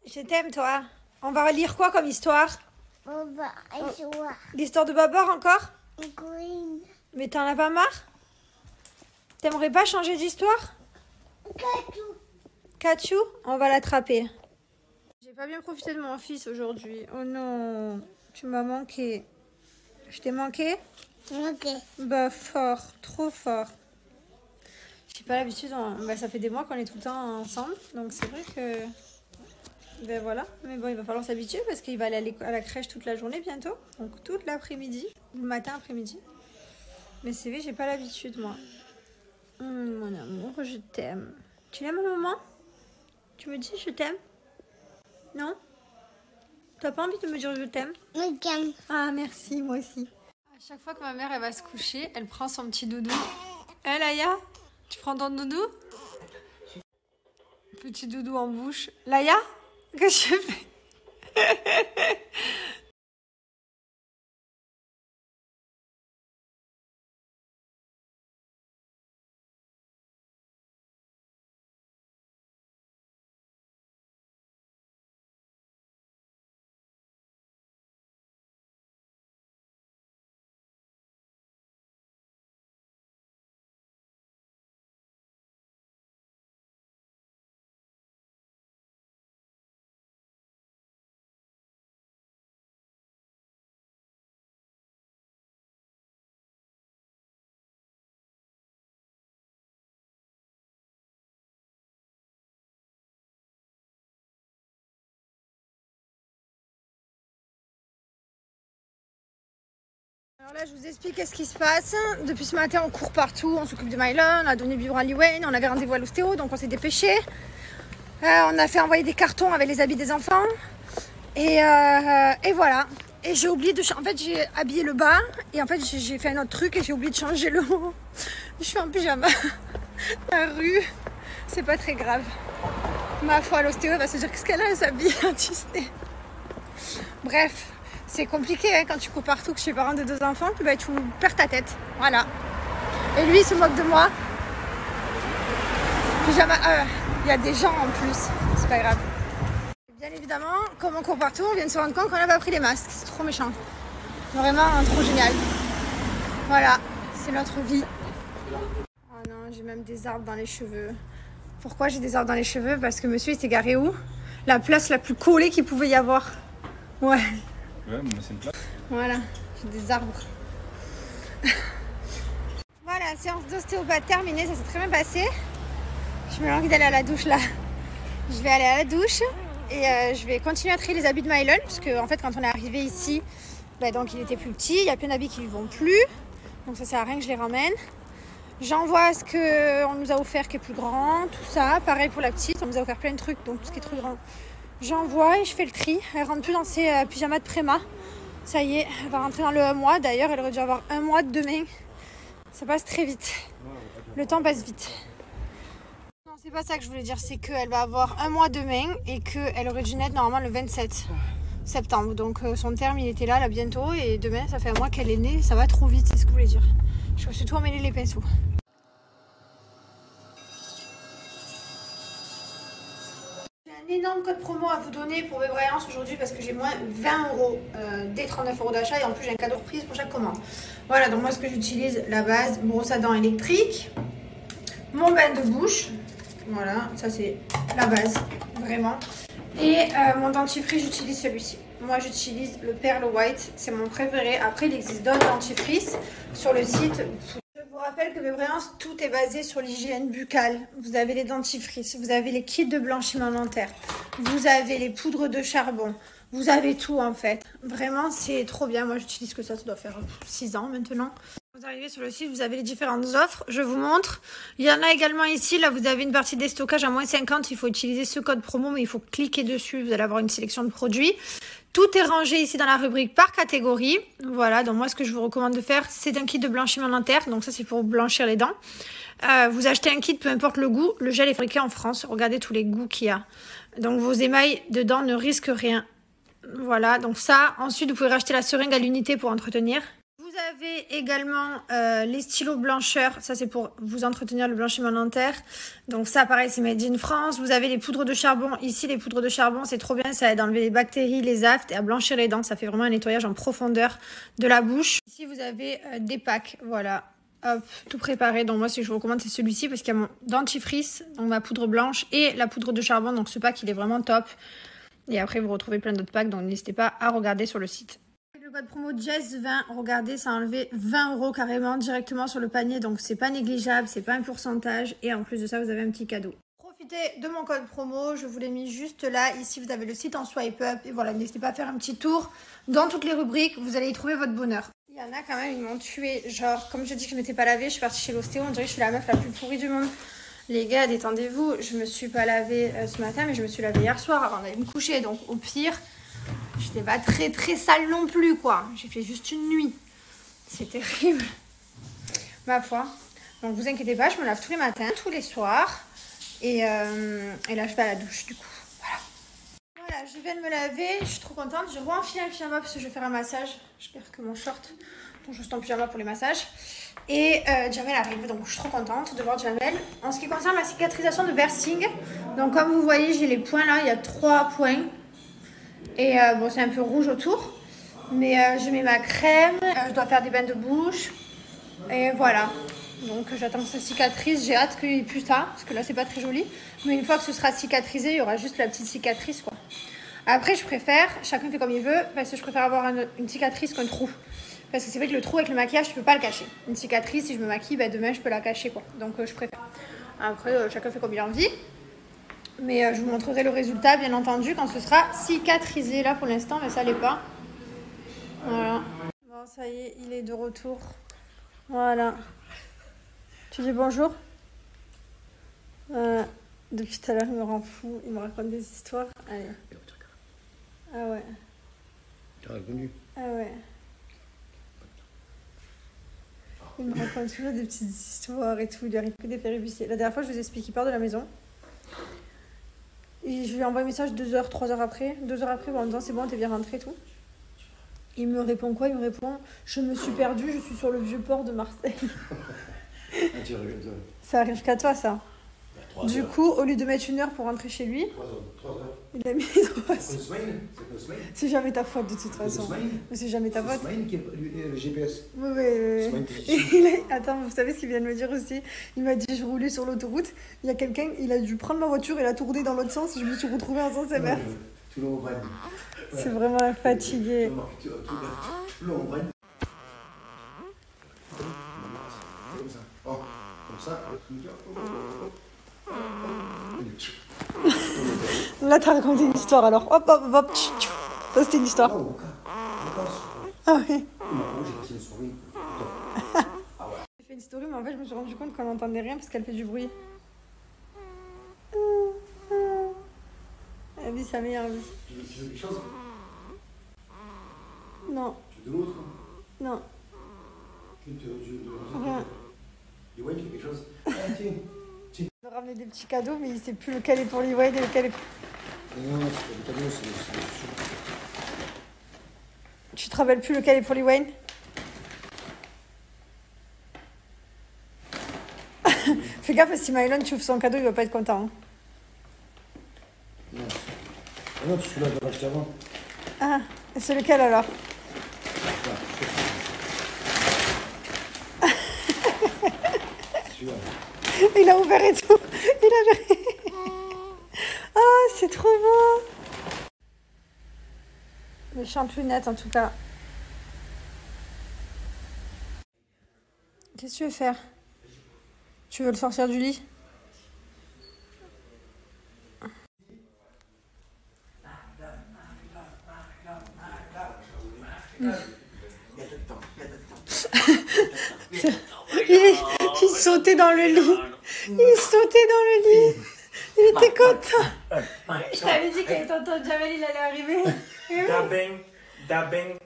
Je t'aime, toi. On va lire quoi comme histoire? L'histoire de Babar encore? Oui. Mais t'en as pas marre? T'aimerais pas changer d'histoire? Kachou? On va l'attraper. J'ai pas bien profité de mon fils aujourd'hui. Oh non, tu m'as manqué. Je t'ai manqué? Ok. Bah fort, trop fort. J'ai pas l'habitude, ça fait des mois qu'on est tout le temps ensemble, donc c'est vrai que... Ben voilà, mais bon, il va falloir s'habituer parce qu'il va aller à la crèche toute la journée bientôt, donc toute l'après-midi, le matin après-midi. Mais c'est vrai, j'ai pas l'habitude moi. Mon amour, je t'aime. Tu l'aimes maman? Tu me dis je t'aime? Non? T'as pas envie de me dire je t'aime? Ok. Ah merci, moi aussi. À chaque fois que ma mère elle va se coucher, elle prend son petit doudou. Hé Laïa, tu prends ton doudou? Petit doudou en bouche. Laïa? Qu'est-ce que je fais? Alors là, je vous explique ce qui se passe. Depuis ce matin, on court partout, on s'occupe de Mylon, on a donné biberon à Liwayne, on avait rendez-vous à l'ostéo, donc on s'est dépêché. On a fait envoyer des cartons avec les habits des enfants. Et voilà. Et j'ai oublié de changer. En fait, j'ai habillé le bas et en fait, j'ai fait un autre truc et j'ai oublié de changer le haut. Je suis en pyjama. La rue, c'est pas très grave. Ma foi, l'ostéo va se dire qu'est-ce qu'elle a, elle s'habille en Disney. Bref. C'est compliqué hein, quand tu cours partout, que je suis parent de 2 enfants, bah, tu perds ta tête. Voilà. Et lui, il se moque de moi. Il y a des gens en plus. C'est pas grave. Bien évidemment, comme on court partout, on vient de se rendre compte qu'on n'a pas pris les masques. C'est trop méchant. Vraiment trop génial. Voilà. C'est notre vie. Oh non, j'ai même des arbres dans les cheveux. Pourquoi j'ai des arbres dans les cheveux? Parce que monsieur il s'est garé où? La place la plus collée qu'il pouvait y avoir. Ouais. Ouais, mais c'est une place. Voilà, j'ai des arbres. Voilà, séance d'ostéopathe terminée, ça s'est très bien passé. Je me langue d'aller à la douche là. Je vais aller à la douche et je vais continuer à trier les habits de Mylon parce que en fait quand on est arrivé ici, donc il était plus petit, il y a plein d'habits qui ne vont plus. Donc ça sert à rien que je les ramène. J'envoie ce qu'on nous a offert qui est plus grand, tout ça. Pareil pour la petite, on nous a offert plein de trucs, donc tout ce qui est trop grand. J'envoie et je fais le tri. Elle rentre plus dans ses pyjamas de préma. Ça y est, elle va rentrer dans le 1 mois. D'ailleurs, elle aurait dû avoir 1 mois demain. Ça passe très vite. Le temps passe vite. Non, c'est pas ça que je voulais dire. C'est qu'elle va avoir 1 mois demain et qu'elle aurait dû naître normalement le 27 septembre. Donc son terme, il était là bientôt. Et demain, ça fait 1 mois qu'elle est née. Ça va trop vite, c'est ce que je voulais dire. Je me suis tout emmêlé les pinceaux. Un énorme code promo à vous donner pour Bébraillance aujourd'hui parce que j'ai moins 20 € des 39 € d'achat et en plus j'ai un cadeau reprise pour chaque commande. Voilà, donc moi ce que j'utilise, la base, brosse à dents électrique, mon bain de bouche, voilà, ça c'est la base, vraiment. Et mon dentifrice, j'utilise celui-ci. Moi j'utilise le Pearl White, c'est mon préféré. Après il existe d'autres dentifrices sur le site. Je vous rappelle que Bébraillance, tout est basé sur l'hygiène buccale. Vous avez les dentifrices, vous avez les kits de blanchiment dentaire, vous avez les poudres de charbon, vous avez tout en fait. Vraiment, c'est trop bien. Moi, j'utilise que ça doit faire 6 ans maintenant. Vous arrivez sur le site, vous avez les différentes offres. Je vous montre. Il y en a également ici. Là, vous avez une partie des stockages à moins 50. Il faut utiliser ce code promo, mais il faut cliquer dessus. Vous allez avoir une sélection de produits. Tout est rangé ici dans la rubrique par catégorie. Voilà, donc moi ce que je vous recommande de faire, c'est un kit de blanchiment dentaire. Donc ça c'est pour blanchir les dents. Vous achetez un kit, peu importe le goût. Le gel est fabriqué en France. Regardez tous les goûts qu'il y a. Donc vos émails dedans ne risquent rien. Voilà, donc ça. Ensuite, vous pouvez racheter la seringue à l'unité pour entretenir. Vous avez également les stylos blancheurs, ça c'est pour vous entretenir le blanchiment dentaire. Donc ça pareil c'est made in France. Vous avez les poudres de charbon, ici les poudres de charbon c'est trop bien, ça aide à enlever les bactéries, les aftes et à blanchir les dents. Ça fait vraiment un nettoyage en profondeur de la bouche. Ici vous avez des packs, voilà, hop, tout préparé. Donc moi ce que je vous recommande c'est celui-ci parce qu'il y a mon dentifrice, donc ma poudre blanche et la poudre de charbon. Donc ce pack il est vraiment top. Et après vous retrouvez plein d'autres packs, donc n'hésitez pas à regarder sur le site. Le code promo Jess20, regardez, ça a enlevé 20 € carrément directement sur le panier, donc c'est pas négligeable, c'est pas un pourcentage, et en plus de ça vous avez un petit cadeau. Profitez de mon code promo, je vous l'ai mis juste là, ici vous avez le site en swipe up, et voilà, n'hésitez pas à faire un petit tour dans toutes les rubriques, vous allez y trouver votre bonheur. Il y en a quand même, ils m'ont tué, genre comme je dis que je m'étais pas lavée, je suis partie chez l'ostéo, on dirait que je suis la meuf la plus pourrie du monde. Les gars, détendez-vous, je me suis pas lavée ce matin, mais je me suis lavée hier soir avant d'aller me coucher, donc au pire... J'étais pas très sale non plus quoi. J'ai fait juste une nuit. C'est terrible. Ma foi. Donc vous inquiétez pas, je me lave tous les matins, tous les soirs. Et là je vais à la douche du coup. Voilà. Voilà, je viens de me laver. Je suis trop contente. J'ai re-enfilé un pyjama parce que je vais faire un massage. Je garde que mon short. Donc je reste en pyjama pour les massages. Et Jamel arrive. Donc je suis trop contente de voir Jamel. En ce qui concerne ma cicatrisation de bursting. Donc comme vous voyez, j'ai les points là. Il y a 3 points. Et bon, c'est un peu rouge autour. Mais je mets ma crème. Je dois faire des bains de bouche. Et voilà. Donc j'attends que ça cicatrise. J'ai hâte qu'il pue ça. Parce que là, c'est pas très joli. Mais une fois que ce sera cicatrisé, il y aura juste la petite cicatrice, quoi. Après, je préfère, chacun fait comme il veut. Parce que je préfère avoir une cicatrice qu'un trou. Parce que c'est vrai que le trou avec le maquillage, tu peux pas le cacher. Une cicatrice, si je me maquille, bah, demain, je peux la cacher, quoi. Donc je préfère. Après, chacun fait comme il a envie. Mais je vous montrerai le résultat, bien entendu, quand ce sera cicatrisé. Là, pour l'instant, mais ça l'est pas. Voilà. Bon, ça y est, il est de retour. Voilà. Tu dis bonjour? Voilà. Depuis tout à l'heure, il me rend fou. Il me raconte des histoires. Allez. Ah ouais. Tu as répondu? Ah ouais. Il me raconte toujours des petites histoires et tout. Il lui arrive que des péripéties. La dernière fois, je vous explique, il part de la maison. Et je lui envoie un message 2 heures, 3 heures après. 2 heures après, bon, en disant c'est bon, t'es bien rentré et tout. Il me répond quoi? Il me répond je me suis perdue, je suis sur le vieux port de Marseille. Ça arrive qu'à toi, ça. Du coup, au lieu de mettre 1 heure pour rentrer chez lui, 3 heures. il a mis 3 heures. C'est une semaine? C'est jamais ta faute de toute façon. Mais c'est jamais ta faute. C'est une semaine qui est le GPS. Oui. Attends, vous savez ce qu'il vient de me dire aussi? Il m'a dit je roulais sur l'autoroute, il y a quelqu'un, il a dû prendre ma voiture et la tourner dans l'autre sens et je me suis retrouvée en sens inverse. Tout le monde va. C'est vraiment fatigué. Tout le monde va. Comme ça. Oh, comme ça. Là, t'as raconté une histoire alors. Hop, hop, hop. Ça, c'était une histoire. Ah oui. J'ai fait une story, mais en fait, je me suis rendu compte qu'on n'entendait rien parce qu'elle fait du bruit. Elle vit sa meilleure vie. Tu veux quelque chose? Non. Tu veux de l'autre? Non. Rien. Du wine, tu veux quelque chose? Ah, tiens. Il veut ramener des petits cadeaux, mais il sait plus lequel est pour l'Iwade et lequel est pour... Non, c'est pas des cadeaux, c'est... Tu te rappelles plus lequel est pour l'Iwade? Fais gaffe, si Mylon, tu ouvres son cadeau, il va pas être content. Hein. Non. Ah non, parce que là, je l'ai acheté avant. Ah, et c'est lequel alors? Il a ouvert et tout. Il a... Ah, c'est trop beau. Méchante lunette en tout cas. Qu'est-ce que tu veux faire? Tu veux le sortir du lit? Il sautait dans le lit. Il sautait dans le lit. Il était content. Je t'avais dit que tonton Jamel il allait arriver. Dabeng, dabeng.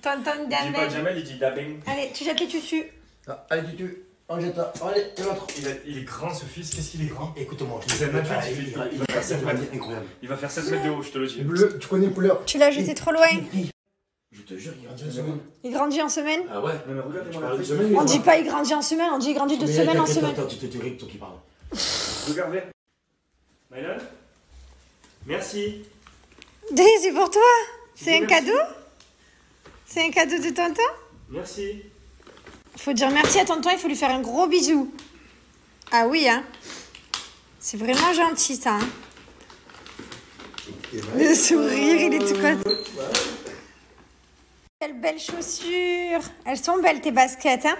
Tonton Il dit pas Jamel. Jamel, il dit dabeng. Allez, tu jettes les tutus. Ah, allez, tu. On jette là. Allez, et l'autre. Il est grand ce fils, qu'est-ce qu'il est grand? Écoute-moi, C'est un adulte, il va faire 7 mètres. Incroyable. Il va faire 7 mètres de haut, je te le dis. Bleu, tu connais les couleurs. Tu l'as jeté trop loin. Je te jure, il grandit en semaine. Il grandit en semaine? Ah ouais? Non, mais regardez-moi parles la de feuille. semaine, On dit pas il grandit en semaine, on dit il grandit de semaine en semaine. Attends, tu t'es terrible, toi qui parles. Regardez. Mylon. Merci. C'est pour toi. C'est un Merci. cadeau? C'est un cadeau de tonton? Merci. Il faut dire merci à tonton, il faut lui faire un gros bisou. Ah oui, hein. C'est vraiment gentil, ça. Hein. Le sourire, il est tout content. Quelles belles chaussures. Elles sont belles, tes baskets, hein.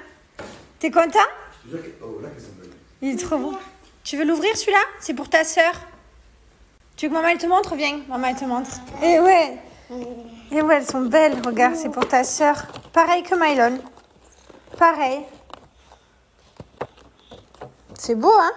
T'es content? Oh, là, qu'elles sont belles. Il est trop beau. Tu veux l'ouvrir, celui-là? C'est pour ta sœur. Tu veux que maman, elle te montre? Viens, maman, elle te montre. Et ouais. Et ouais, elles sont belles. Regarde, c'est pour ta sœur. Pareil que Mylon. Pareil. C'est beau, hein?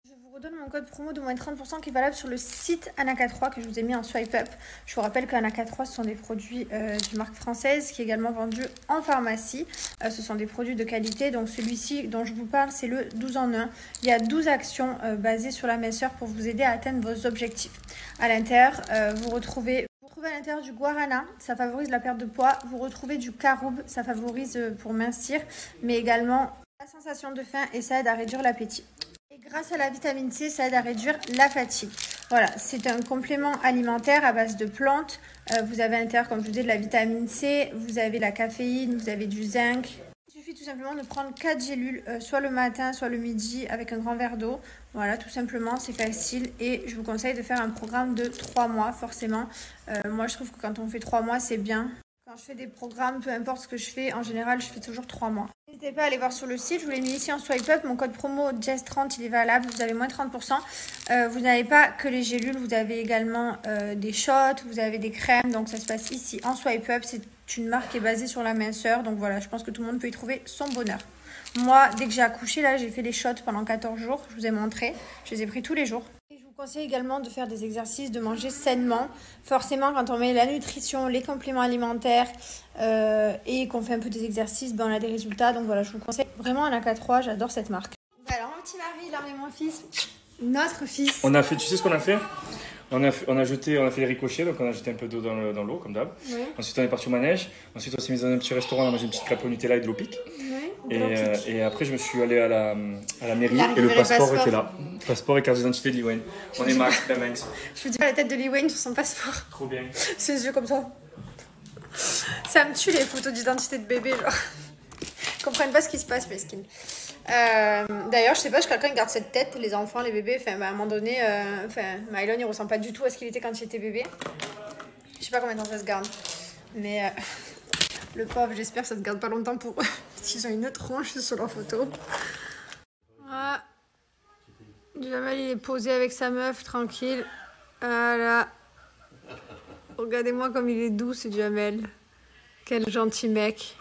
Je vous redonne mon code promo de moins 30% qui est valable sur le site Anaka3 que je vous ai mis en swipe up. Je vous rappelle qu'Anaka3, ce sont des produits d'une marque française qui est également vendue en pharmacie. Ce sont des produits de qualité. Donc celui-ci dont je vous parle, c'est le 12 en 1. Il y a 12 actions basées sur la minceur pour vous aider à atteindre vos objectifs. À l'intérieur, vous retrouvez à l'intérieur du guarana, ça favorise la perte de poids. Vous retrouvez du caroube, ça favorise pour mincir, mais également la sensation de faim et ça aide à réduire l'appétit. Et grâce à la vitamine C, ça aide à réduire la fatigue. Voilà, c'est un complément alimentaire à base de plantes. Vous avez à l'intérieur, comme je vous disais, de la vitamine C, vous avez la caféine, vous avez du zinc. Il suffit tout simplement de prendre 4 gélules, soit le matin, soit le midi, avec un grand verre d'eau. Voilà, tout simplement, c'est facile. Et je vous conseille de faire un programme de 3 mois, forcément. Moi, je trouve que quand on fait 3 mois, c'est bien. Quand je fais des programmes, peu importe ce que je fais, en général, je fais toujours 3 mois. N'hésitez pas à aller voir sur le site. Je vous l'ai mis ici en swipe up. Mon code promo Jess30, il est valable. Vous avez moins 30%. Vous n'avez pas que les gélules. Vous avez également des shots. Vous avez des crèmes. Donc, ça se passe ici en swipe up. C'est une marque qui est basée sur la minceur. Donc, voilà, je pense que tout le monde peut y trouver son bonheur. Moi, dès que j'ai accouché, là, j'ai fait les shots pendant 14 jours. Je vous ai montré. Je les ai pris tous les jours. Et je vous conseille également de faire des exercices, de manger sainement. Forcément, quand on met la nutrition, les compléments alimentaires et qu'on fait un peu des exercices, ben, on a des résultats. Donc voilà, je vous conseille vraiment Anaka3. J'adore cette marque. Alors, mon petit mari, là, et mon fils. Notre fils. On a fait, tu sais ce qu'on a fait? On a fait les ricochets, donc on a jeté un peu d'eau dans l'eau, comme d'hab. Oui. Ensuite, on est parti au manège. Ensuite, on s'est mis dans un petit restaurant, on a mangé une petite crêpe au Nutella et de l'eau pique. Oui. Et après, je me suis allé à la mairie Il a et le récupéré le passeport passeport. était là. Passeport et carte d'identité de Liwen. On est Max, la Manx. Je vous dis pas la tête de Lee Wayne sur son passeport. Trop bien. Ses yeux comme ça. Ça me tue les photos d'identité de bébé, genre. Ils comprennent pas ce qui se passe, mesquine. D'ailleurs, je sais pas, quelqu'un garde cette tête, les enfants, les bébés. Enfin, à un moment donné, Mylon, il ressemble pas du tout à ce qu'il était quand il était bébé. Je sais pas combien de temps ça se garde. Mais le pauvre, j'espère que ça se garde pas longtemps pour eux. Parce qu'ils ont une tronche sur leur photo. Voilà. Jamel, il est posé avec sa meuf, tranquille. Voilà. Regardez-moi comme il est doux, ce Jamel. Quel gentil mec.